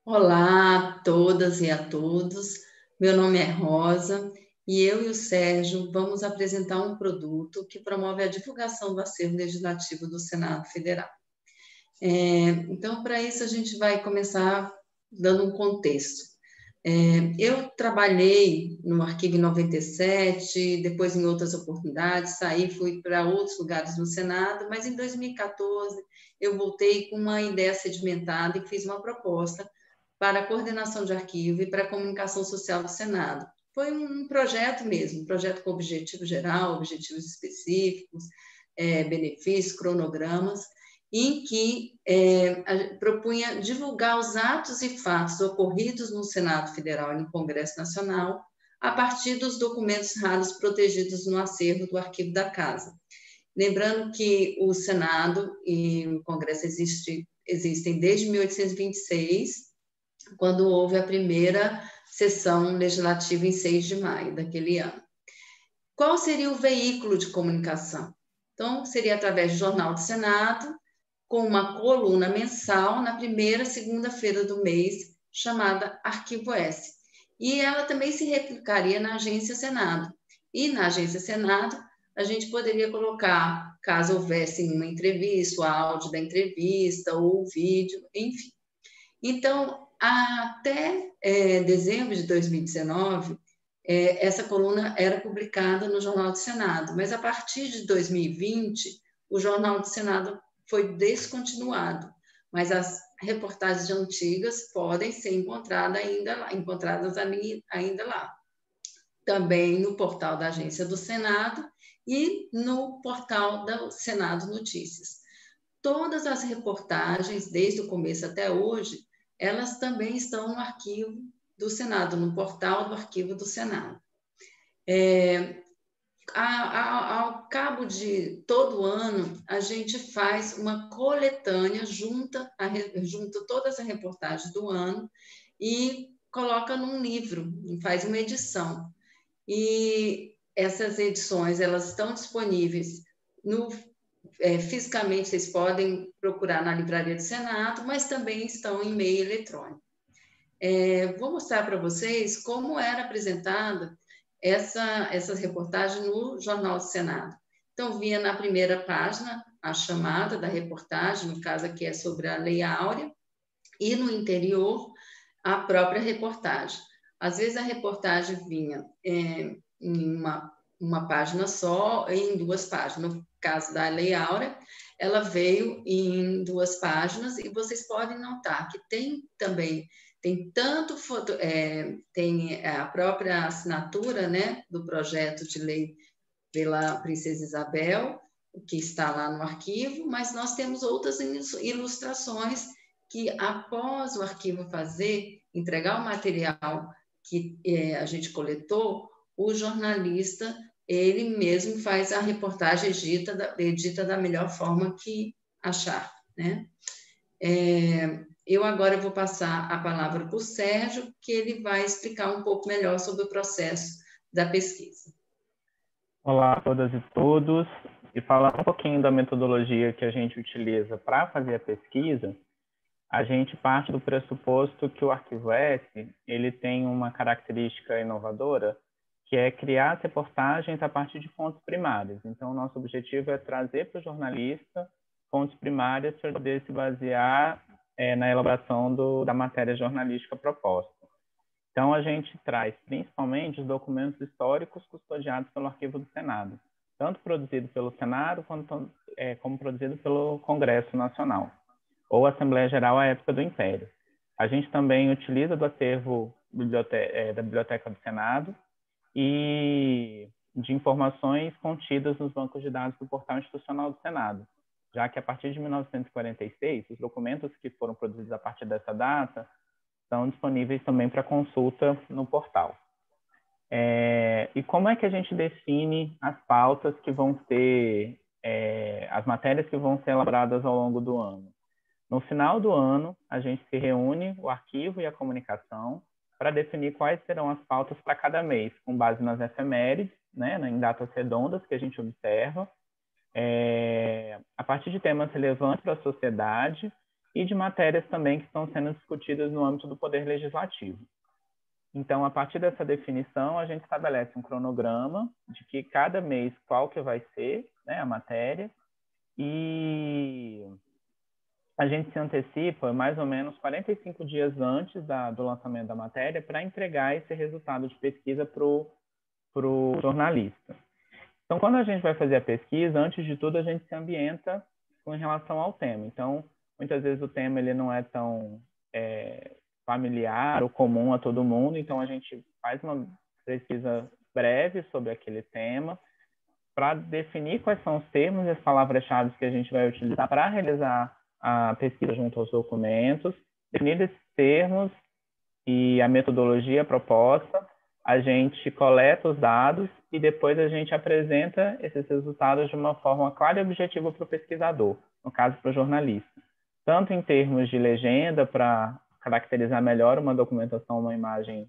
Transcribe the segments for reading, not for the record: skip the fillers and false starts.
Olá a todas e a todos. Meu nome é Rosa e eu e o Sérgio vamos apresentar um produto que promove a divulgação do acervo legislativo do Senado Federal. Então, para isso, a gente vai começar dando um contexto. Eu trabalhei no Arquivo 97, depois em outras oportunidades, saí, fui para outros lugares no Senado, mas em 2014 eu voltei com uma ideia sedimentada e fiz uma proposta para a coordenação de arquivo e para a comunicação social do Senado. Foi um projeto mesmo, um projeto com objetivo geral, objetivos específicos, benefícios, cronogramas, em que propunha divulgar os atos e fatos ocorridos no Senado Federal e no Congresso Nacional a partir dos documentos raros protegidos no acervo do Arquivo da Casa. Lembrando que o Senado e o Congresso existem desde 1826, quando houve a primeira sessão legislativa em 6 de maio daquele ano. Qual seria o veículo de comunicação? Então, seria através do Jornal do Senado, com uma coluna mensal na primeira segunda-feira do mês, chamada Arquivo S. E ela também se replicaria na Agência Senado. E na Agência Senado, a gente poderia colocar, caso houvesse uma entrevista, o áudio da entrevista, ou o vídeo, enfim. Então, até dezembro de 2019, essa coluna era publicada no Jornal do Senado, mas a partir de 2020, o Jornal do Senado foi descontinuado, mas as reportagens antigas podem ser encontradas ainda lá. Também no portal da Agência do Senado e no portal do Senado Notícias. Todas as reportagens, desde o começo até hoje, elas também estão no arquivo do Senado, no portal do arquivo do Senado. Ao cabo de todo ano, a gente faz uma coletânea, junta todas as reportagens do ano e coloca num livro, faz uma edição. E essas edições, elas estão disponíveis fisicamente, vocês podem procurar na Livraria do Senado, mas também estão em meio eletrônico. Vou mostrar para vocês como era apresentada essas reportagens no Jornal do Senado. Então, vinha na primeira página a chamada da reportagem, no caso aqui é sobre a Lei Áurea, e no interior a própria reportagem. Às vezes a reportagem vinha em uma página só, em 2 páginas. No caso da Lei Áurea, ela veio em 2 páginas e vocês podem notar que tem também tem a própria assinatura, né, do projeto de lei pela Princesa Isabel, que está lá no arquivo, mas nós temos outras ilustrações que, após o arquivo entregar o material que a gente coletou, o jornalista, ele mesmo faz a reportagem, edita da melhor forma que achar, né? Eu agora vou passar a palavra para o Sérgio, que ele vai explicar um pouco melhor sobre o processo da pesquisa. Olá a todas e todos. E falando um pouquinho da metodologia que a gente utiliza para fazer a pesquisa, a gente parte do pressuposto que o Arquivo S ele tem uma característica inovadora, que é criar as reportagens a partir de fontes primárias. Então, o nosso objetivo é trazer para o jornalista fontes primárias para poder se basear na elaboração da matéria jornalística proposta. Então, a gente traz principalmente os documentos históricos custodiados pelo Arquivo do Senado, tanto produzido pelo Senado como produzido pelo Congresso Nacional, ou Assembleia Geral à época do Império. A gente também utiliza do acervo da Biblioteca do Senado e de informações contidas nos bancos de dados do Portal Institucional do Senado, já que a partir de 1946, os documentos que foram produzidos a partir dessa data estão disponíveis também para consulta no portal. E como é que a gente define as pautas que vão ser, as matérias que vão ser elaboradas ao longo do ano? No final do ano, a gente se reúne, o arquivo e a comunicação, para definir quais serão as pautas para cada mês, com base nas efemérides, né, em datas redondas que a gente observa, a partir de temas relevantes para a sociedade e de matérias também que estão sendo discutidas no âmbito do Poder Legislativo. Então, a partir dessa definição, a gente estabelece um cronograma de que cada mês qual que vai ser, né, a matéria, e a gente se antecipa mais ou menos 45 dias antes do lançamento da matéria para entregar esse resultado de pesquisa para o jornalista. Então, quando a gente vai fazer a pesquisa, antes de tudo, a gente se ambienta com relação ao tema. Então, muitas vezes o tema ele não é tão familiar ou comum a todo mundo, então a gente faz uma pesquisa breve sobre aquele tema para definir quais são os termos e as palavras-chave que a gente vai utilizar para realizar a pesquisa junto aos documentos, definir esses termos e a metodologia proposta, a gente coleta os dados e depois a gente apresenta esses resultados de uma forma clara e objetiva para o pesquisador, no caso para o jornalista. Tanto em termos de legenda, para caracterizar melhor uma documentação, uma imagem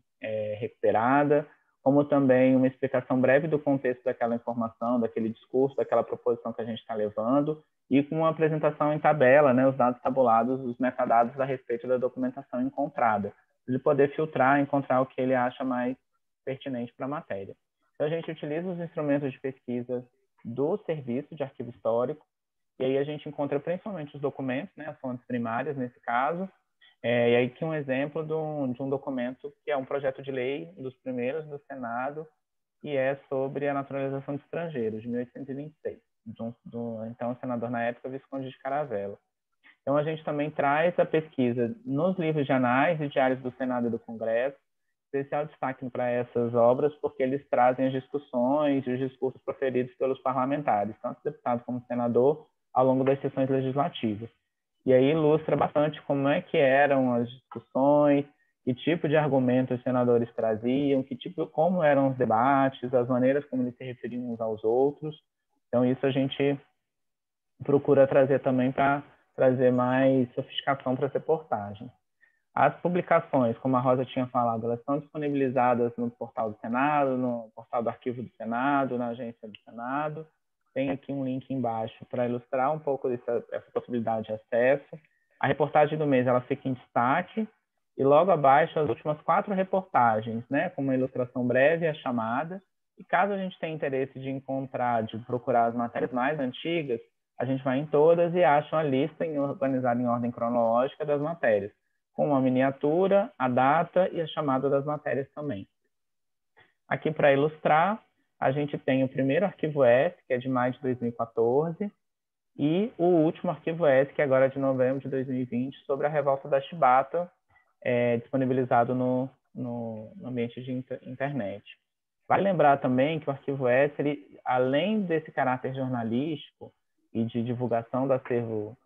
recuperada, como também uma explicação breve do contexto daquela informação, daquele discurso, daquela proposição que a gente está levando, e com uma apresentação em tabela, né, os dados tabulados, os metadados a respeito da documentação encontrada, para ele poder filtrar, encontrar o que ele acha mais pertinente para a matéria. Então, a gente utiliza os instrumentos de pesquisa do Serviço de Arquivo Histórico, e aí a gente encontra principalmente os documentos, né, as fontes primárias nesse caso, e aí aqui um exemplo de um documento que é um projeto de lei, um dos primeiros do Senado, e é sobre a naturalização de estrangeiros, de 1826, então senador na época, Visconde de Caravela. Então a gente também traz a pesquisa nos livros de anais e diários do Senado e do Congresso, especial destaque para essas obras, porque eles trazem as discussões e os discursos proferidos pelos parlamentares, tanto deputado como senador, ao longo das sessões legislativas. E aí ilustra bastante como é que eram as discussões, que tipo de argumentos os senadores traziam, como eram os debates, as maneiras como eles se referiam uns aos outros. Então, isso a gente procura trazer também para trazer mais sofisticação para as reportagens. As publicações, como a Rosa tinha falado, elas estão disponibilizadas no portal do Senado, no portal do Arquivo do Senado, na agência do Senado. Tem aqui um link embaixo para ilustrar um pouco essa possibilidade de acesso. A reportagem do mês ela fica em destaque e logo abaixo as últimas 4 reportagens, né, com uma ilustração breve e a chamada. E caso a gente tenha interesse de procurar as matérias mais antigas, a gente vai em todas e acha uma lista organizada em ordem cronológica das matérias, com uma miniatura, a data e a chamada das matérias também. Aqui, para ilustrar, a gente tem o primeiro arquivo S, que é de maio de 2014, e o último arquivo S, que agora é de novembro de 2020, sobre a revolta da Chibata, disponibilizado no ambiente de internet. Vale lembrar também que o arquivo S, ele, além desse caráter jornalístico e de divulgação do acervo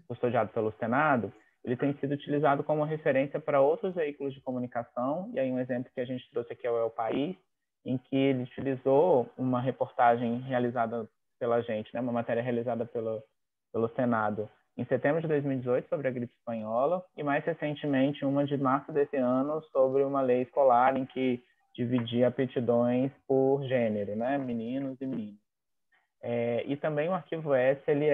custodiado pelo Senado, ele tem sido utilizado como referência para outros veículos de comunicação, e aí um exemplo que a gente trouxe aqui é o El País, em que ele utilizou uma reportagem realizada pela gente, né, uma matéria realizada pelo Senado em setembro de 2018 sobre a gripe espanhola, e mais recentemente uma de março desse ano sobre uma lei escolar em que dividia aptidões por gênero, né, meninos e meninas. E também o arquivo S ele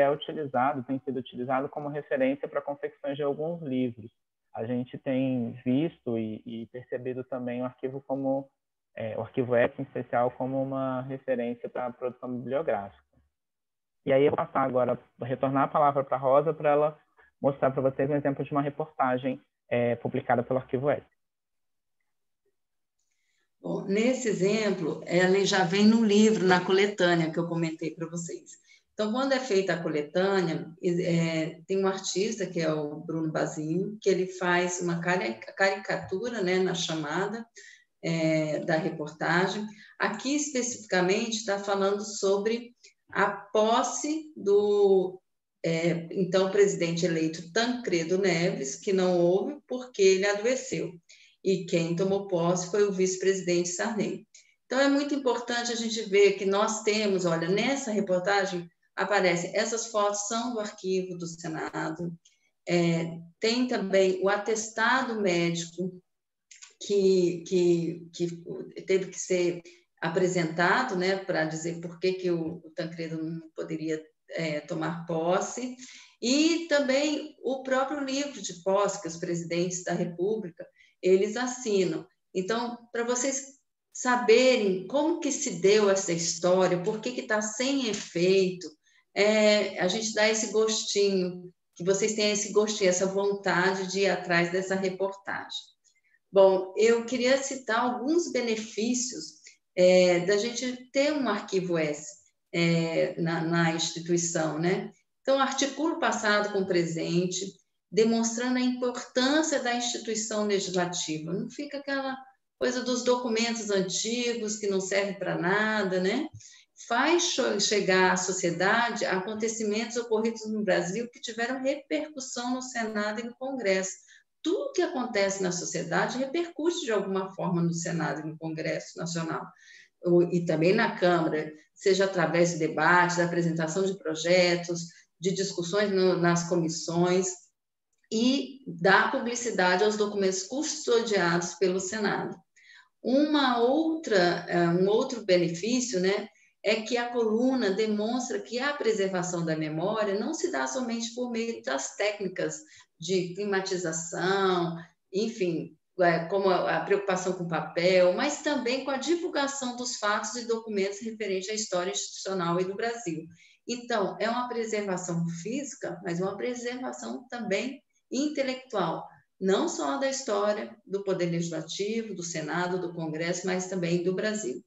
tem sido utilizado como referência para confecções de alguns livros. A gente tem visto e percebido também o arquivo S em especial como uma referência para a produção bibliográfica. E aí eu vou passar agora, retornar a palavra para a Rosa para ela mostrar para vocês um exemplo de uma reportagem publicada pelo arquivo S. Bom, nesse exemplo, ela já vem no livro, na coletânea que eu comentei para vocês. Então, quando é feita a coletânea, tem um artista, que é o Bruno Bazinho, que ele faz uma caricatura, né, na chamada da reportagem. Aqui, especificamente, está falando sobre a posse do então presidente eleito Tancredo Neves, que não houve porque ele adoeceu. E quem tomou posse foi o vice-presidente Sarney. Então, é muito importante a gente ver que nós temos, olha, nessa reportagem aparecem, essas fotos são do arquivo do Senado, tem também o atestado médico que teve que ser apresentado, né, para dizer por que o Tancredo não poderia tomar posse, E também o próprio livro de posse que os presidentes da República, eles assinam. Então, para vocês saberem como que se deu essa história, por que está sem efeito, a gente dá esse gostinho, que vocês tenham esse gostinho, essa vontade de ir atrás dessa reportagem. Bom, eu queria citar alguns benefícios da gente ter um arquivo S na instituição, né? Então, articulo o passado com o presente, demonstrando a importância da instituição legislativa. Não fica aquela coisa dos documentos antigos que não servem para nada, né? Faz chegar à sociedade acontecimentos ocorridos no Brasil que tiveram repercussão no Senado e no Congresso. Tudo que acontece na sociedade repercute de alguma forma no Senado e no Congresso Nacional, e também na Câmara, seja através de debates, da apresentação de projetos, de discussões nas comissões e da publicidade aos documentos custodiados pelo Senado. Um outro benefício, né, é que a coluna demonstra que a preservação da memória não se dá somente por meio das técnicas de climatização, enfim, como a preocupação com o papel, mas também com a divulgação dos fatos e documentos referentes à história institucional e do Brasil. Então, é uma preservação física, mas uma preservação também intelectual, não só da história do Poder Legislativo, do Senado, do Congresso, mas também do Brasil.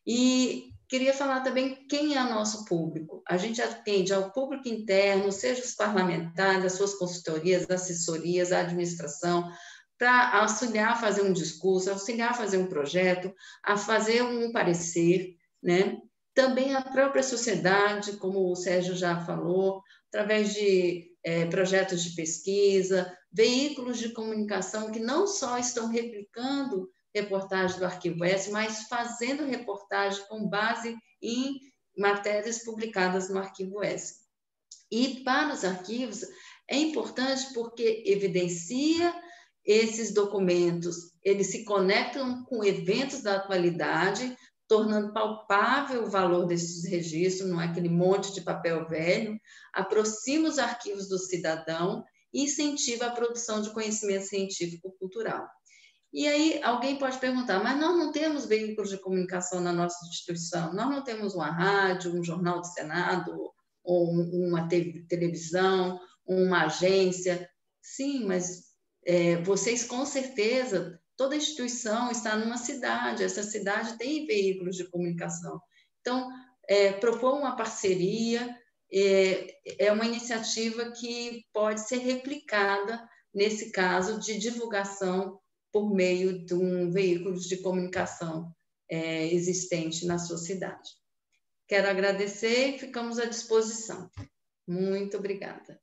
E queria falar também quem é o nosso público. A gente atende ao público interno, seja os parlamentares, as suas consultorias, assessorias, a administração, para auxiliar a fazer um discurso, auxiliar a fazer um projeto, a fazer um parecer, né? Também a própria sociedade, como o Sérgio já falou, através de projetos de pesquisa, veículos de comunicação que não só estão replicando reportagem do Arquivo S, mas fazendo reportagem com base em matérias publicadas no Arquivo S. E para os arquivos é importante porque evidencia esses documentos, eles se conectam com eventos da atualidade, tornando palpável o valor desses registros, não é aquele monte de papel velho, aproxima os arquivos do cidadão e incentiva a produção de conhecimento científico-cultural. E aí alguém pode perguntar, mas nós não temos veículos de comunicação na nossa instituição, nós não temos uma rádio, um jornal do Senado, ou uma televisão, uma agência. Sim, mas vocês com certeza, toda instituição está numa cidade, essa cidade tem veículos de comunicação. Então, propor uma parceria é uma iniciativa que pode ser replicada nesse caso de divulgação por meio de um veículo de comunicação existente na sua cidade. Quero agradecer e ficamos à disposição. Muito obrigada.